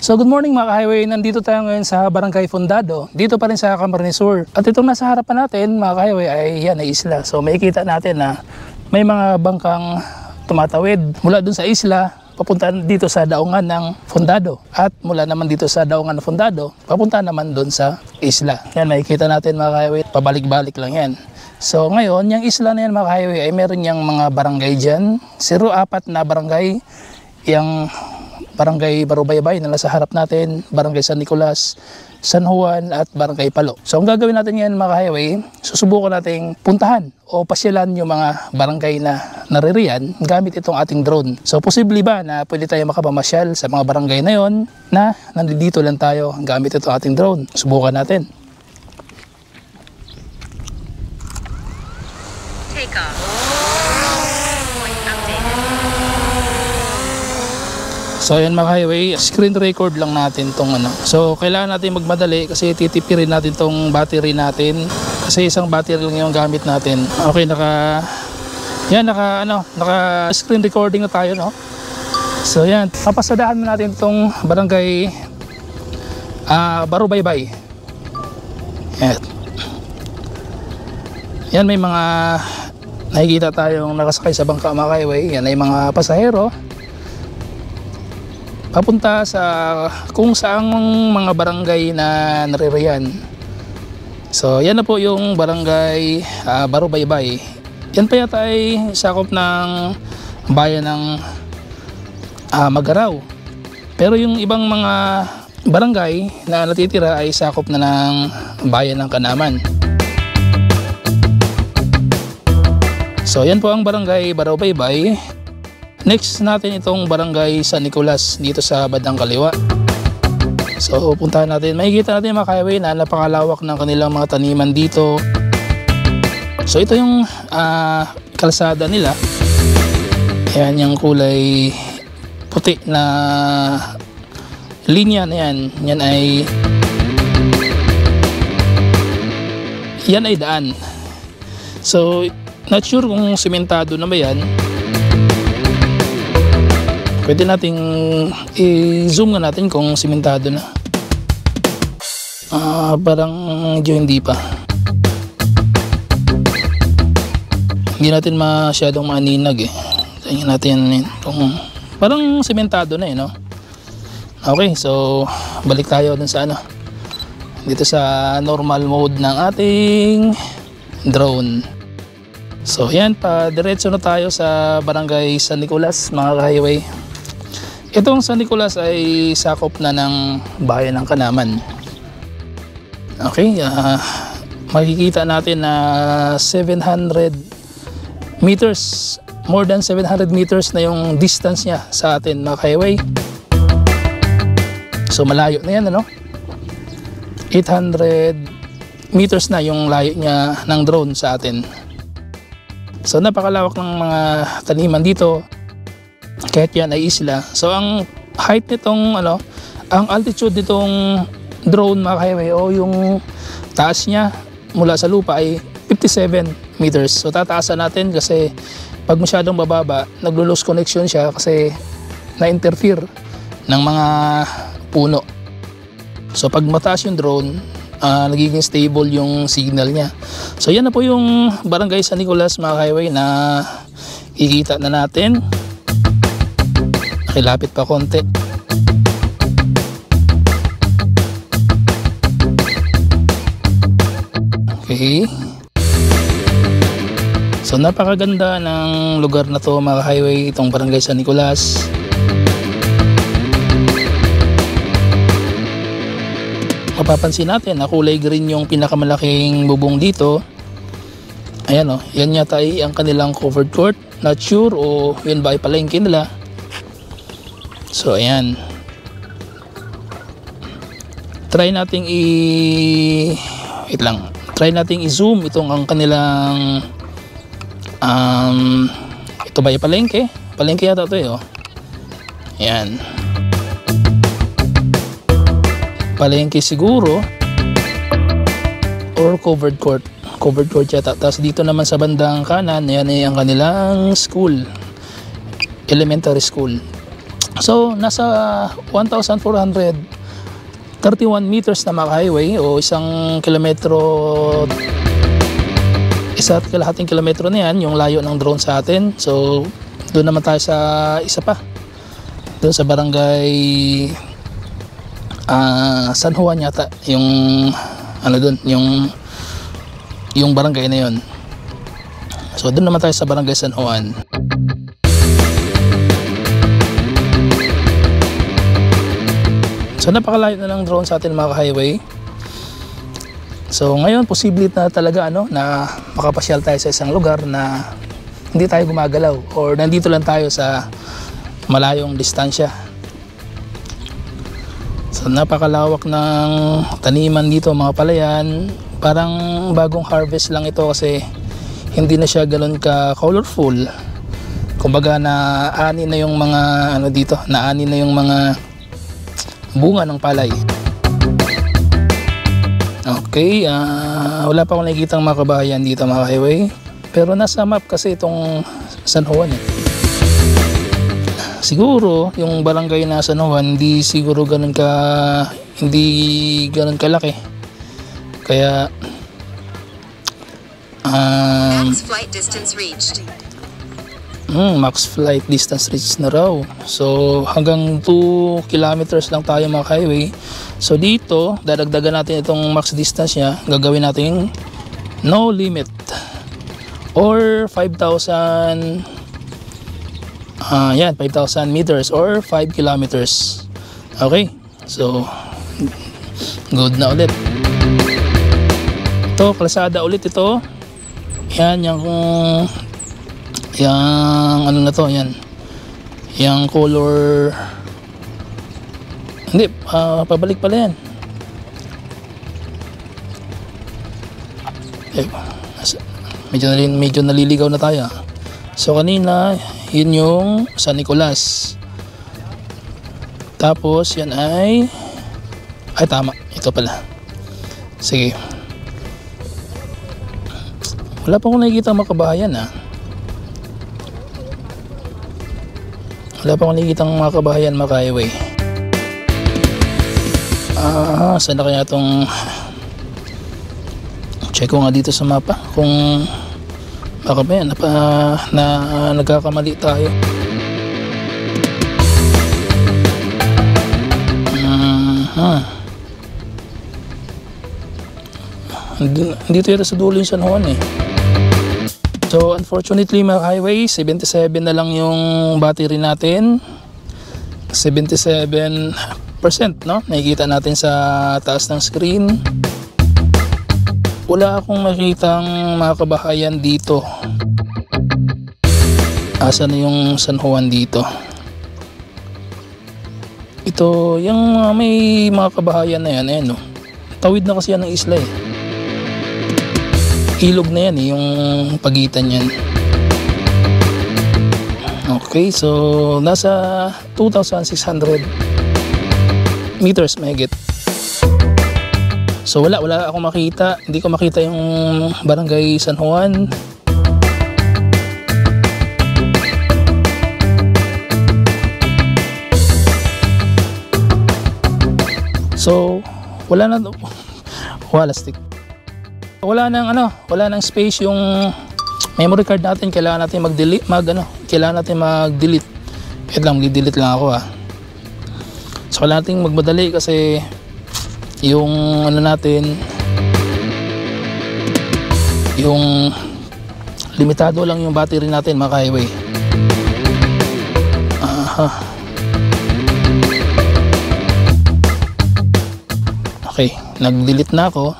So good morning mga ka-highway, nandito tayo ngayon sa Barangay Fundado, dito pa rin sa Camarines Sur. At itong nasa harapan natin mga ka-highway ay yan ay isla. So makikita natin na may mga bangkang tumatawid mula dun sa isla papunta dito sa daungan ng Fundado. At mula naman dito sa daungan ng Fundado, papunta naman dun sa isla. Yan makikita natin mga ka-highway, pabalik-balik lang yan. So ngayon, yung isla na yan mga ka-highway ay meron niyang mga barangay dyan. 04 na barangay, yung Barangay Barubaybay na nasa harap natin, Barangay San Nicolas, San Juan at Barangay Palo. So ang gagawin natin ngayon mga ka-highway, susubukan nating puntahan o pasyalan yung mga barangay na naririyan gamit itong ating drone. So posible ba na pwede tayo makapamasyal sa mga barangay na yon na nandito lang tayo gamit itong ating drone? Subukan natin. Take off. Point updated. So ayan mga highway, screen record lang natin tong ano. So kailangan natin magmadali kasi titipirin natin tong battery natin. Kasi isang battery lang yung gamit natin. Okay, naka screen recording na tayo, no? So yan, papasadahan natin tong barangay Barubaybay. Yan. Yan, may mga nakikita tayong nakasakay sa bangka mga highway. Yan ay mga pasahero papunta sa kung saang mga barangay na naririyan. So yan na po yung barangay Barubaybay. Yan pa yata ay sakop ng bayan ng Magaraw. Pero yung ibang mga barangay na natitira ay sakop na ng bayan ng Kanaman. So yan po ang barangay Barubaybay. Next natin itong barangay San Nicolas dito sa bandang kaliwa. So puntahan natin, makikita natin mga ka-highway na napakalawak ng kanilang mga taniman dito. So ito yung kalsada nila. Ayan yung kulay puti na linya na yan. Yan ay daan. So not sure kung simentado na ba yan. Pwede nating i-zoom nga natin kung simentado na. Parang medyo hindi pa. Hindi natin masyadong maninag eh. Tingnan natin kung parang simentado na eh, no? Okay, so balik tayo dun sa dito sa normal mode ng ating drone. So yan, pa diretso na tayo sa barangay San Nicolas mga ka-highway. Itong San Nicolas ay sakop na ng bayan ng Kanaman. Okay, makikita natin na 700 meters, more than 700 meters na yung distance niya sa atin mga ka-highway. So malayo na yan, ano? 800 meters na yung layo niya ng drone sa atin. So napakalawak ng mga taniman dito. Kahit yan ay isla. So ang height nitong ang altitude nitong drone mga ka-highway o yung taas niya mula sa lupa ay 57 meters. So tataasan natin kasi pag masyadong bababa, naglo-lose connection siya kasi na-interfere ng mga puno. So pag mataas yung drone, nagiging stable yung signal niya. So yan na po yung barangay San Nicolas mga ka-highway na ikita na natin. Nakilapit pa konti. Okay. So napakaganda ng lugar na to mga ka-highway, itong barangay San Nicolas. Mapapansin natin na kulay green yung pinakamalaking bubong dito. Ayan yan yata ay ang kanilang covered court. Not sure o yun ba ay palengke nila. So ayan. Try nating Try nating i-zoom itong ang kanilang ito ba ay palengke? Palengke yata ito Ayan. Palengke siguro or covered court yata. Tapos dito naman sa bandang kanan, yan ay ang kanilang school, elementary school. So nasa 1,431 meters na maka-highway o 1 kilometro, 1.5 kilometro na yan yung layo ng drone sa atin. So doon naman tayo sa isa pa, doon sa barangay San Juan yata yung ano doon, yung barangay na yun. So doon naman tayo sa barangay San Juan. So napakalayo na ng drone sa atin mga ka-highway. So ngayon posible na talaga na makapasyal tayo sa isang lugar na hindi tayo gumagalaw or nandito lang tayo sa malayong distansya. So napakalawak ng taniman dito mga palayan. Parang bagong harvest lang ito kasi hindi na siya ganoon ka colorful. Kumbaga naani na yung mga dito, naani na yung mga bunga ng palay. Okay, wala pa akong nakikitang mga kabahayan dito mga highway. Pero nasa map kasi itong San Juan Siguro yung barangay na San Juan hindi ganun kalaki. Kaya Max flight distance reached. Max flight distance reached na raw. So hanggang 2 kilometers lang tayo mga highway. So dito dadagdagan natin itong max distance niya. Gagawin natin no limit or 5,000 5,000 meters or 5 kilometers. Okay, so good na ulit. Ito kalsada ulit ito. Yan yung ano na to, yan yung color, hindi pabalik pala yan. Medyo naliligaw na tayo. So kanina yun yung San Nicolas, tapos yan ay tama, ito pala. Sige, wala pa akong nakikita makabahayan Wala pa akong nakikita mga kabahayan maka-highway. Saan na kaya itong check ko nga dito sa mapa kung baka ba yan na nagkakamali tayo. Dito yata sa dulo yung San Juan So unfortunately mga highway, 77 na lang yung battery natin. 77% nakikita natin sa taas ng screen. Wala akong makitang mga kabahayan dito. Asa na yung San Juan dito? Ito, yung may mga kabahayan na yan, tawid na kasi yan ng isla Ilog na yan yung pagitan yan. Okay, so nasa 2,600 meters mahigit. So wala akong makita. Hindi ko makita yung barangay San Juan. So wala nang space yung memory card natin. Kailangan natin mag-delete, Wait lang, mag-delete lang ako So kailangan natin magmadali kasi yung yung limitado lang yung battery natin mga highway. Okay, nag-delete na ako.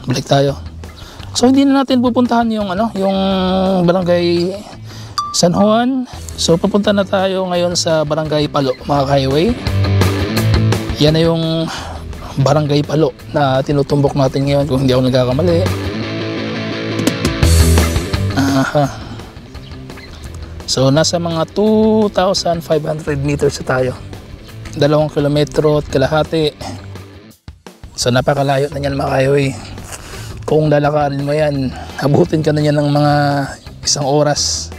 Balik tayo. So hindi na natin pupuntahan yung yung barangay San Juan. So pupunta na tayo ngayon sa barangay Palo mga highway. Yan na yung barangay Palo na tinutumbok natin ngayon kung hindi ako nagkakamali. So nasa mga 2,500 meters na tayo. 2 kilometro at kalahati. So napakalayo na yan mga highway. Kung lalakarin mo yan, abutin ka na yan ng mga 1 oras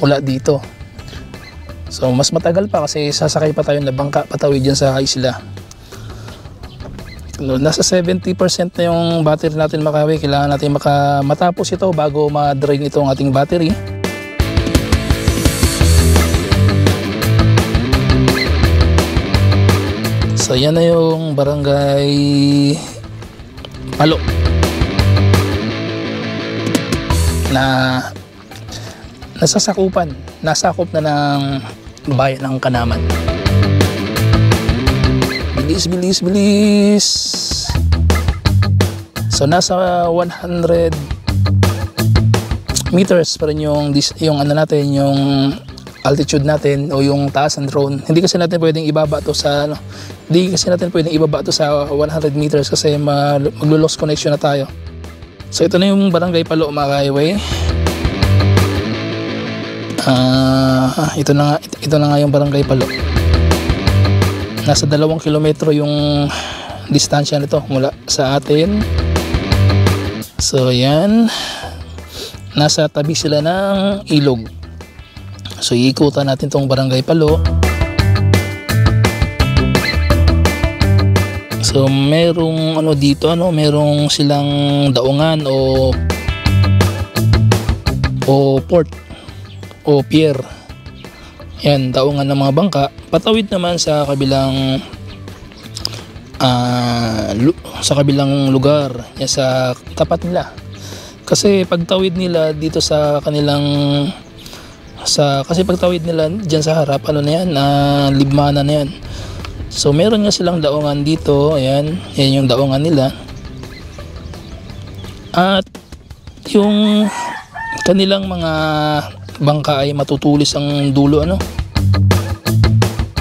mula dito. So mas matagal pa kasi sasakay pa tayo na bangka patawid dyan sa isla. Nasa 70% na yung battery natin mga kahighway. Kailangan natin matapos ito bago ma-drain itong ating battery. So yan na yung barangay Palo na nasakop na ng bayan ng Kanaman. Bilis. So nasa 100 meters pa rin yung ano natin, yung altitude natin o yung taas ng drone. Hindi kasi natin pwedeng ibaba to sa 100 meters kasi maglo-lost connection na tayo. So ito na yung barangay Palo mga kahighway. Ito na nga yung barangay Palo. Nasa 2 kilometro yung distansya nito mula sa atin. So yan, nasa tabi sila ng ilog. So iikutan natin tong barangay Palo. So merong dito merong silang daungan o port o pier. Yan, daungan ng mga bangka. Patawid naman sa kabilang lugar, yan sa tapat nila. Kasi pagtawid nila dito sa kanilang kasi pagtawid nila diyan sa harap, libmanan na yan. So meron nga silang daungan dito, yan yung daungan nila. At yung kanilang mga bangka ay matutulis ang dulo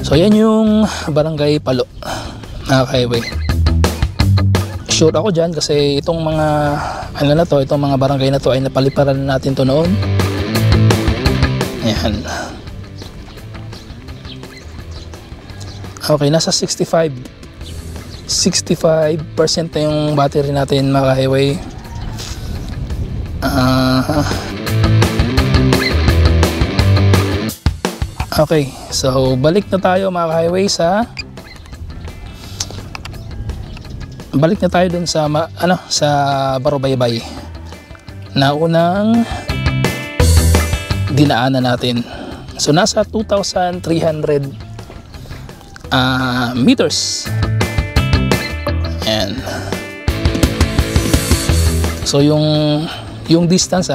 So yan yung barangay Palo na highway. Sure ako dyan kasi itong mga itong mga barangay na to ay napaliparan natin to noon. Yan. Okay, nasa 65% na yung battery natin mga highway. Okay, so balik na tayo mga highway balik na tayo dun sa Barobaybay na unang dinaanan natin. So nasa 2,300 meters. Ayan. So yung distance.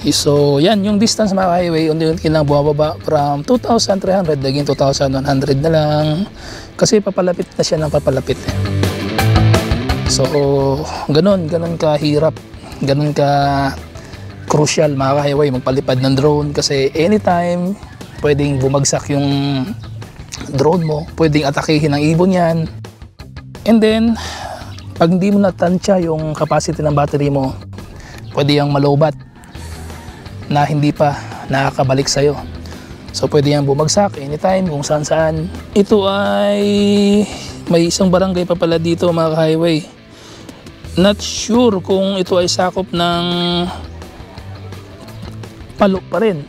So yan yung distance mga highway, unti-unti lang bumababa from 2,300 naging 2,100 na lang kasi papalapit na siya ng papalapit. So ganun kahirap, ganun ka crucial mga highway magpalipad ng drone kasi anytime pwedeng bumagsak yung drone mo, pwedeng atakihin ng ibon yan. And then pag hindi mo natansya yung capacity ng battery mo, pwede yung malobat na hindi pa nakakabalik sa'yo. So pwede yan bumagsak anytime kung saan. Ito ay may isang barangay pa pala dito mga highway. Not sure kung ito ay sakop ng Palo pa rin,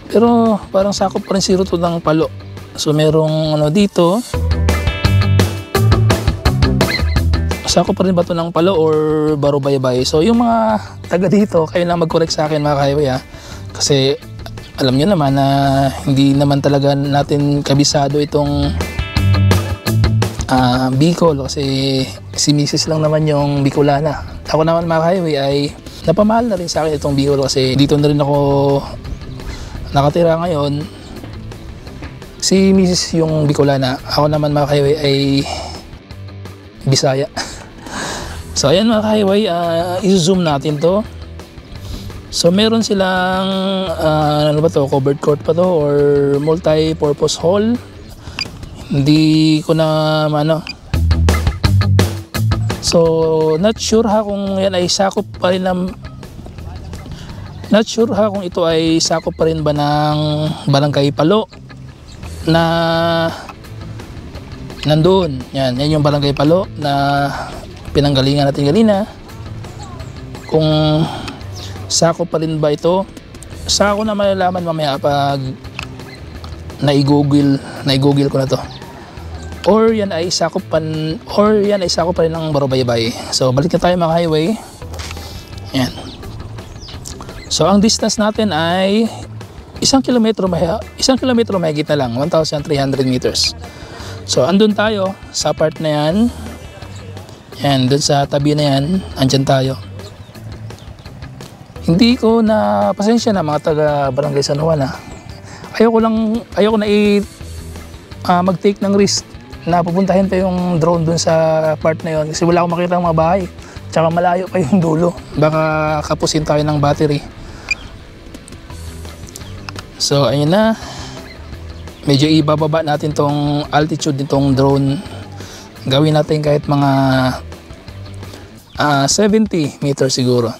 pero parang sakop pa rin si Ruto ng Palo. So merong dito, sakop pa rin ba ito ng Palo or Barobaybay? So yung mga taga dito, kayo lang mag-correct sa akin mga highway kasi alam nyo naman na hindi naman talaga natin kabisado itong Bicol kasi si Mrs. lang naman yung Bicolana. Ako naman mga highway ay napamahal na rin sa akin itong Bicol kasi dito na rin ako nakatira ngayon. Si Mrs. yung Bicolana, ako naman mga highway ay Bisaya. So ayan mga highway, i-zoom natin to. So meron silang covered court pa to or multi-purpose hall. Hindi ko na So not sure kung yan ay sakop pa rin kung ito ay sakop pa rin ba ng barangay Palo na nandun. Yan yung barangay Palo na pinanggalingan natin kanina. Kung sakop pa rin ba ito, saka ko na malalaman mamaya pag na-google ko na to. Or yan ay sakop pa rin ng Barobaybay. So balik na tayo mga highway. Yan. So ang distance natin ay 1 kilometro mahigit na lang, 1,300 meters. So andun tayo sa part na yan. Yan, dun sa tabi na yan, andyan tayo. Hindi ko na pasensya na mga taga Barangay San Juan ha. Ayoko na mag-take ng risk na pupuntahin pa yung drone dun sa part na yon kasi wala akong makita ng mga bahay. Tsaka malayo pa yung dulo. Baka kapusin tayo ng battery. So ayun na. Medyo ibababa natin tong altitude nitong drone. Gawin natin kahit mga 70 meters siguro.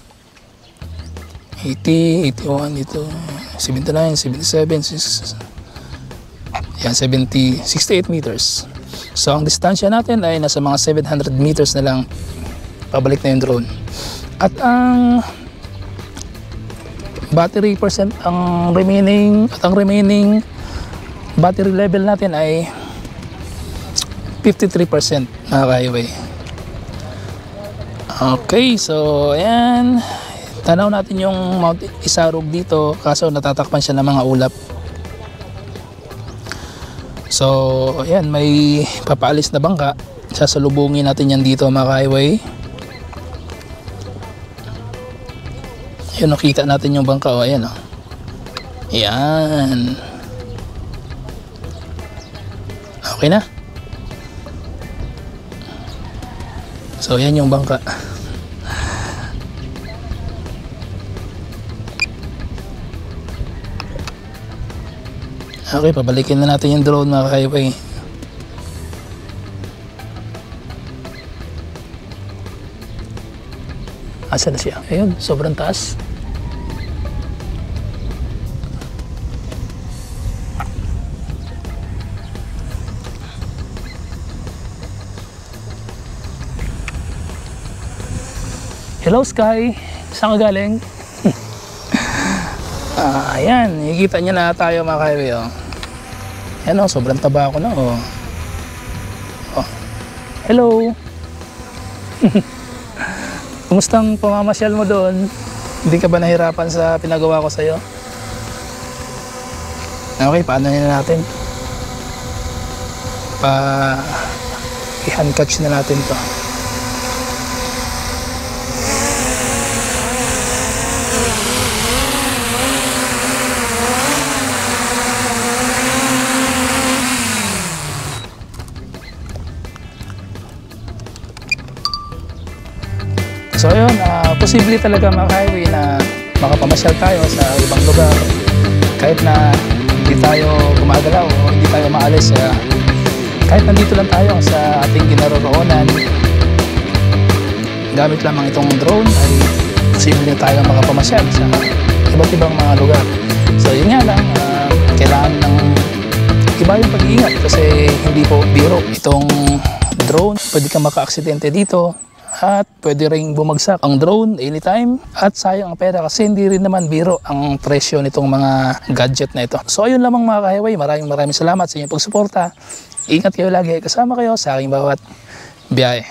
80, 81 dito. 79, 77, yan 70, 68 meters. So ang distansya natin ay nasa mga 700 meters na lang pabalik na yung drone. At ang battery percent, ang remaining battery level natin ay 53% mga ka-highway. Okay, so ayan. Tanaw natin yung Mount Isarog dito kaso natatakpan siya ng mga ulap. So, ayan, may papaalis na bangka. Sasalubungin natin yan dito mga ka-highway. Ayun, nakita natin yung bangka. O, ayan o. Ayan. Okay na. So, ayan yung bangka. Okay, pabalikin na natin yung drone mga ka-highway. Asa na siya? Ayun, sobrang taas. Hello Sky, saan ka galing? Ayan, nakikita niya na tayo mga ka-highway. Oh. Ayan o, sobrang taba ako na. Oh. Oh. Hello. Kumustang pamamasyal mo doon? Hindi ka ba nahirapan sa pinagawa ko sa'yo? Okay, paano na natin? I-hand catch na natin to. So yun, posible talaga mga ka-highway na makapamasyal tayo sa ibang lugar kahit na hindi tayo gumagalaw o hindi tayo maalis. Kahit nandito lang tayo sa ating ginaroroonan, gamit lamang itong drone ay posible tayo makapamasyal sa iba't ibang mga lugar. So yun nga lang, kailangan ng iba yung pag-iingat kasi hindi po biro itong drone. Pwede kang maka-aksidente dito. At pwede ring bumagsak ang drone anytime at sayang ang pera kasi hindi rin naman biro ang presyo nitong mga gadget na ito. So ayun lamang mga ka-highway, maraming salamat sa inyong pagsuporta. Ingat kayo lagi, kasama kayo sa aking bawat biyahe.